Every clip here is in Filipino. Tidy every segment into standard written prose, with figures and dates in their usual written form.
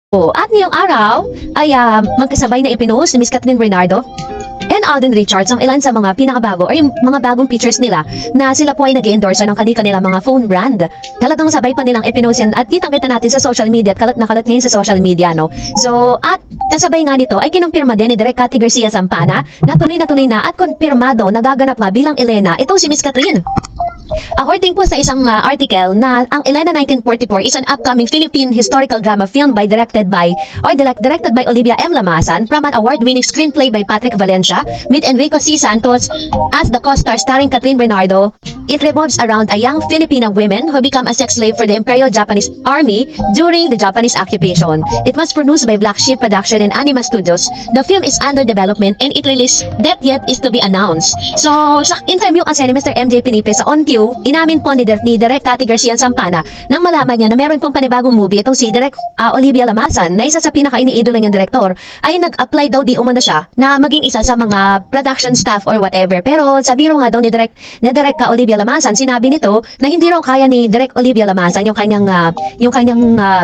At ngayong araw ay magkasabay na ipinost ni Miss Catherine Bernardo and Alden Richards ang ilan sa mga pinakabago or yung mga bagong pictures nila na sila po ay nag-endorse ng kanilang mga phone brand. Talagang sabay pa nilang ipinost yan at kitang-kita natin sa social media at kalat na kalat ngayon sa social media, no? So, at kasabay nga nito ay kinumpirma din ni Direk Cathy Garcia Zampana na tuloy na at konfirmado na gaganap nga bilang Elena itong si Miss Catherine. According po sa isang article na ang Elena 1944 is an upcoming Philippine historical drama film directed by Olivia M. Lamasan from an award-winning screenplay by Patrick Valencia with Enrico C. Santos as the co-star starring Catherine Bernardo. It revolves around a young Filipino woman who become a sex slave for the Imperial Japanese Army during the Japanese occupation. It was produced by Black Sheep Production and Anima Studios. The film is under development and its release date yet is to be announced. So, sa interview kasi ni Mr. MJ Pinipe sa On Q, inamin po ni Direk Cathy Garcia Zampana nang malaman niya na meron pong panibagong movie itong si Direk Olivia Lamasan na isa sa pinaka-iniidolo niyang direktor ay nag-apply daw di umano siya na maging isa sa mga production staff or whatever. Pero sa biro nga daw ni Direk Olivia Lamasan, sinabi nito na hindi raw kaya ni Direk Olivia Lamasan yung kanyang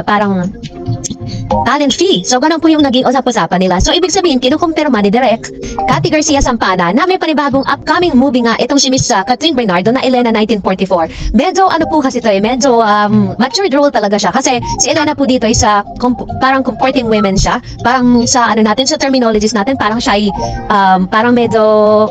parang talent fee. So ganun po yung naging usap-usapan nila. So ibig sabihin kinukumpirma ni Direk Cathy Garcia Zampana na may panibagong upcoming movie nga itong si Miss Catherine Bernardo na Elena 1944. Medyo ano po kasi ito medyo matured role talaga siya kasi si Elena po dito ay parang comforting women siya. Parang sa sa terminologies natin parang siya ay parang medyo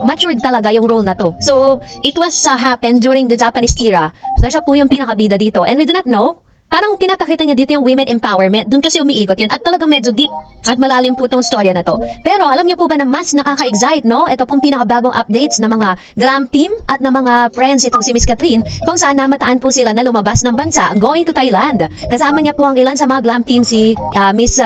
matured talaga yung role na to. So it was happened during the Japanese era. So siya po yung pinakabida dito and we do not know. Parang pinapakita niya dito yung women empowerment. Doon kasi umiikot yun. At talagang medyo deep at malalim po itong storya na to. Pero alam niyo po ba na mas nakaka-excite, no? Ito pong pinakabagong updates ng mga glam team at ng mga friends itong si Miss Catherine kung saan namataan po sila na lumabas ng bansa going to Thailand. Kasama niya po ang ilan sa mga glam team si Miss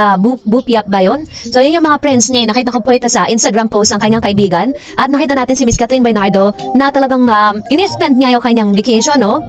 Bupiap ba yun? So yun yung mga friends niya. Nakita ko po ito sa Instagram post ng kanyang kaibigan. At nakita natin si Miss Catherine Bernardo na talagang in-spend niya yung kanyang vacation, no?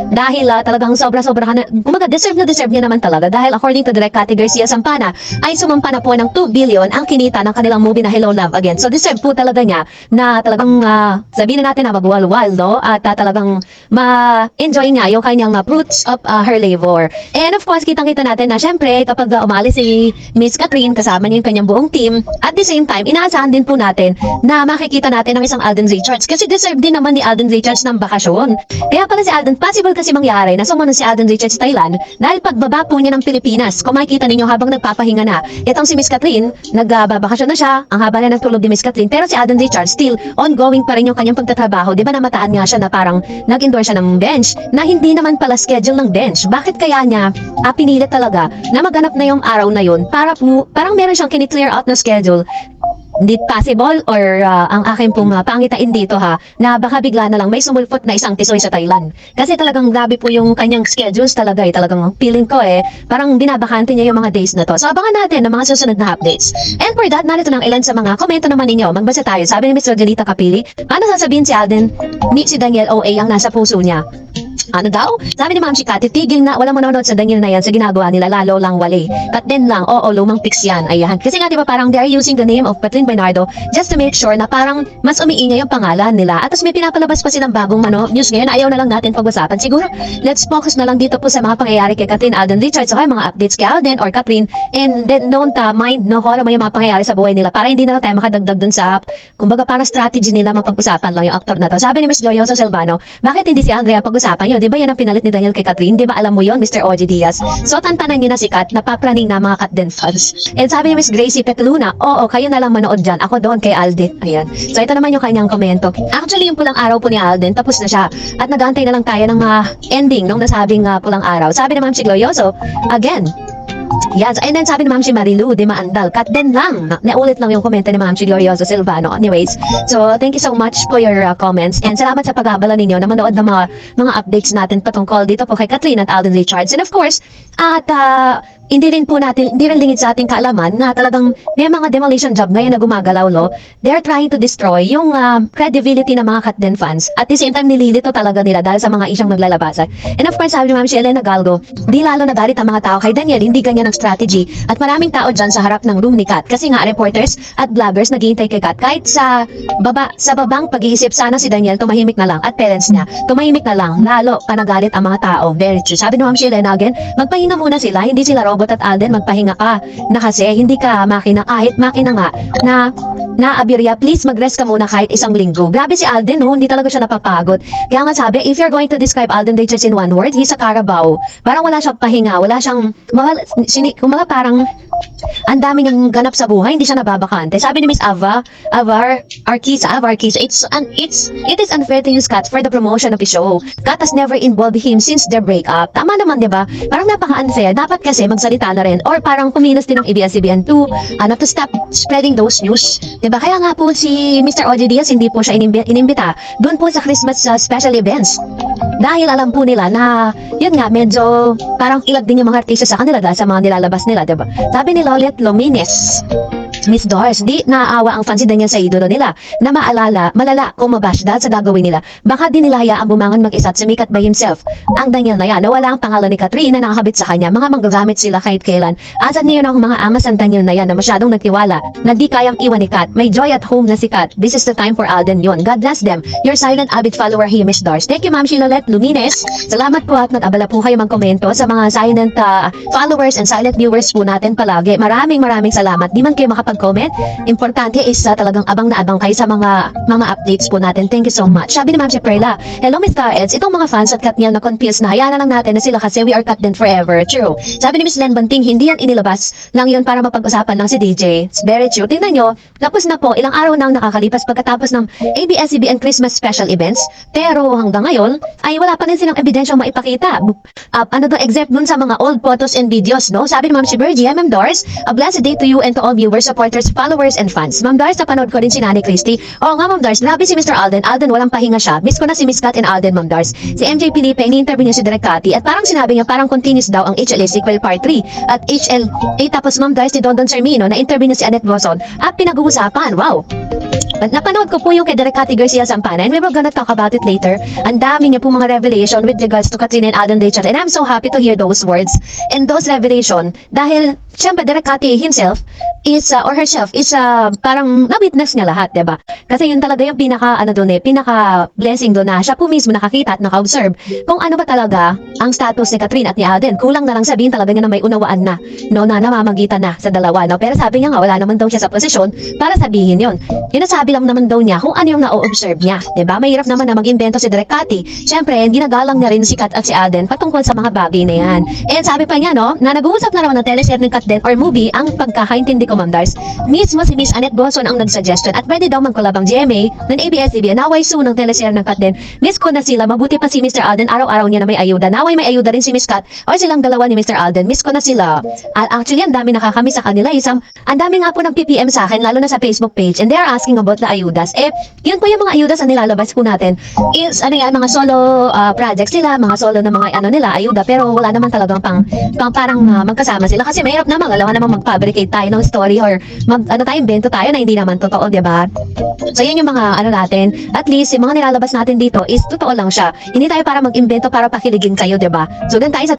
Dahil talagang sobra-sobra kumaga deserve niya naman talaga dahil according to Direk Cathy Garcia Zampana ay sumampa na po ng 2 billion ang kinita ng kanilang movie na Hello Love Again. So deserve po talaga niya na talagang sabihin na natin na magwalwal, no? At talagang ma-enjoy niya yung kanyang fruits of her labor. And of course, kitang-kita natin na syempre kapag umalis si Miss Catherine kasama niya yung kanyang buong team, at the same time, inaasahan din po natin na makikita natin ng isang Alden Richards kasi deserve din naman ni Alden Richards ng bakasyon. Kaya pala si Alden, possible kasi mangyari na sumunod si Alden Richards Thailand dahil pagbaba po niya ng Pilipinas, kung makikita ninyo habang nagpapahinga na itong si Miss Catherine, nagbabakasyon na siya, ang haba na nagtulog ni Miss Catherine, pero si Alden Richards still ongoing pa rin yung kanyang pagtatrabaho. Di ba namataan nga siya na parang nag-endorse siya ng bench na hindi naman pala schedule ng bench. Bakit kaya niya pinilit talaga na maganap na yung araw na yun para po, parang meron siyang kini-clear out na schedule? Hindi possible or ang akin pong pangitain dito na baka bigla na lang may sumulpot na isang tisoy sa Thailand. Kasi talagang grabe po yung kanyang schedules talaga talagang feeling ko parang binabakante niya yung mga days na to. So abangan natin ang mga susunod na updates. And for that, narito lang ilan sa mga komento naman ninyo. Magbasa tayo. Sabi ni Ms. Rogelita Capili, ano sasabihin si Alden? Meet si Daniel O.A. ang nasa puso niya. Ano daw? Sabi ni Ma'am Chikati, tigil na, walang manonood sa Daniel na yan sa ginagawa nila, lalo lang wali. Cut din lang, oo, lumang pics yan. Ayan. Kasi nga diba parang they're using the name of Catherine Bernardo just to make sure na parang mas umiingay yung pangalan nila. At tapos may pinapalabas pa silang bagong news ngayon, ayaw na lang natin pag-usapan. Siguro, let's focus na lang dito po sa mga pangyayari kay Catherine, Alden Richards, okay, mga updates kay Alden or Catherine, and then don't mind, no, kung ano yung mga pangyayari sa buhay nila para hindi na lang tayo makadagdag dun sa, kumbaga para strategy nila mapag-usapan lang yung actor na to. Sabi ni Ms. Joyoso Silvano, bakit hindi si Andrea pag-usapan yun? Di ba yan ang pinalit ni Daniel kay Catherine? Di ba alam mo yon, Mr. Oji Diaz? So tantanan niyo na si Kat, napapraning na mga Kat Den fans. And sabi ni Ms. Gracie Petluna, oo, kayo na lang manood dyan. Ako doon kay Alden. Ayan. So ito naman yung kanyang komento. Actually, yung pulang araw po ni Alden, tapos na siya. At nag-aantay na lang tayo ng ending nung nasabing pulang araw. Sabi ni Ma'am Chigloyoso, again, yan. And then sabi ni Ma'am si Marilu, di maandal. Cut din lang. Naulit lang yung komento ni Ma'am si Glorioso Silvano. Anyways, so thank you so much for your comments. And salamat sa pag-aabala ninyo na manood ng mga updates natin patungkol dito po kay Catherine at Alden Richards. And of course, at hindi rin lingid sa ating kaalaman na talagang may mga demolition job ngayon na gumagalaw, no? They're trying to destroy yung credibility ng mga Kat Den fans. At the same time, nililito talaga nila dahil sa mga isyang naglalabasan. And of course, sabi ni Ma'am si Elena Galgo, di lalo nagalit ang mga tao kay Daniel, hindi ganyan ang strategy. At maraming tao dyan sa harap ng room ni Kat. Kasi nga, reporters at vloggers naghihintay kay Kat. Kahit sa babang pag-iisip, sana si Daniel tumahimik na lang at parents niya, tumahimik na lang, lalo pa nagalit ang mga tao. Very true. Sabi ni Ma'am si Elena again, magpahinga muna sila, hindi sila robot. umabot at Alden, magpahinga ka. Na kasi hindi ka makina, kahit makina nga, na naabirya, please mag-rest ka muna kahit isang linggo. Grabe si Alden, no? Hindi talaga siya napapagod. Kaya nga sabi, if you're going to describe Alden Richards in one word, he's a Carabao. Parang wala siyang pahinga, wala siyang, kumaga parang, ang dami niyang ganap sa buhay, hindi siya nababakante. Sabi ni Miss Avar Arquisa, it is unfair to use Kat for the promotion of the show. Kat has never involved him since their breakup. Tama naman, di ba? Parang napaka-unfair. Dapat kasi magsalita na rin. Or parang kumilos din ng ABS-CBN to stop spreading those news. Di ba? Kaya nga po si Mr. Ogie Diaz, hindi po siya inimbita doon po sa Christmas special events. Dahil alam po nila na, yun nga, medyo parang ilag din yung mga artista sa kanila dahil sa mga nilalabas nila, di ba? Sabi ni Lolet Lomines, Miss Doris, di naaawa ang fans si Daniel sa idolo nila na malala kung mabash dahil sa gagawin nila. Baka di nila hayaang bumangon mag-isa at sumikat by himself. Ang Daniel na yan, nawala ang pangalan ni Catherine na nakakabit sa kanya. Mga manggagamit sila kahit kailan. Asad niyo ng mga amas ang Daniel na yan na masyadong nagtiwala na di kayang iwan ni Kat. May joy at home na si Kat. This is the time for Alden yun. God bless them. Your silent avid follower here, Miss Doris. Thank you, Ma'am Shilolet Lumines. Salamat po at nag-abala po kayo magkomento sa mga silent followers and silent viewers po natin palagi. Maraming salamat. Di man kayo makapag-comment. Importante is talagang abang na abang kayo sa mga updates po natin. Thank you so much. Sabi ni Ma'am si Perla, hello Miss Eds, itong mga fans at Katniel na confused na hayaan na lang natin na sila kasi we are cut then forever. True. Sabi ni Miss Len Banting, hindi yan inilabas lang yun para mapag-usapan lang si DJ. It's very true. Tingnan nyo, tapos na po, ilang araw nang nakakalipas pagkatapos ng ABS-CBN Christmas special events. Pero hanggang ngayon, ay wala pa rin silang ebidensyang maipakita. Except dun sa mga old photos and videos, no? Sabi ni Ma'am si Bergie, Ma'am Doris, a blessed day to you and to all viewers, supporters, followers, and fans. Ma'am Doris, napanood ko rin si Nanay Christy. Oo nga, Ma'am Doris, grabe si Mr. Alden. Alden, walang pahinga siya. Miss ko na si Miss Kat and Alden, Ma'am Doris. Si MJ Felipe, ini-interview niya si Direk Cathy at parang sinabi niya parang continuous daw ang HLA sequel part 3 at HLA tapos Ma'am Doris si Don Sermino na interview niya si Annette Boson at pinag-uusapan. Wow! But napanood ko po yung kay Direk Cathy Garcia Zampana and we were gonna talk about it later. Ang dami niya po mga revelation with regards to Katrina and Alden Richards and I'm so happy to hear those words and those revelation dahil syempre Direk Cathy himself is or herself is parang na-witness niya lahat, diba? Kasi yun talaga yung pinaka blessing doon na siya po mismo nakakita at naka-observe kung ano ba talaga ang status ni Katrina at ni Alden. Kulang na lang sabihin talaga niya na may unawaan na, no, na namamagitan na sa dalawa, no? Pero sabi niya nga wala naman daw siya sa posisyon para sabihin yun. Yun nasabi lang naman daw niya kung ano yung na-observe niya, diba? Mahirap naman na mag-invento si Direk Cathy. Syempre, ginagalang niya rin si Kat at si Alden patungkol sa mga bagay na yan. And sabi pa niya, no, na nag-uusap na naman ng teleserye ng Kat din or movie ang pagkakaintindi ko, Ma'am Dars. Mismo si Miss Annette Boson ang nag-suggestion at pwede daw mag-collab ang GMA ng ABS-CBN. Naway soon ng teleserye ng Kat din. Miss ko na sila, mabuti pa si Mr. Alden, araw-araw niya na may ayuda. Naway may ayuda rin si Miss Kat o silang dalawa ni Mr. Alden. Miss ko na sila. Actually, ang dami nakakamiss sa kanila. Ang dami nga po ng PPM sa akin, lalo na sa Facebook page. And they are asking about the ayudas. Yun po yung mga ayudas na nilalabas po natin. Is, mga solo projects nila, mga solo na mga ayuda. Pero wala naman talagang parang magkasama sila. Kasi mahirap naman, alam naman mag-fabricate tayo ng story or invento tayo na hindi naman totoo, diba? So, yun yung mga natin. At least, yung mga nilalabas natin dito is totoo lang siya. Hindi tayo para mag-invento para pakiligin kayo, diba? So, doon tayo sa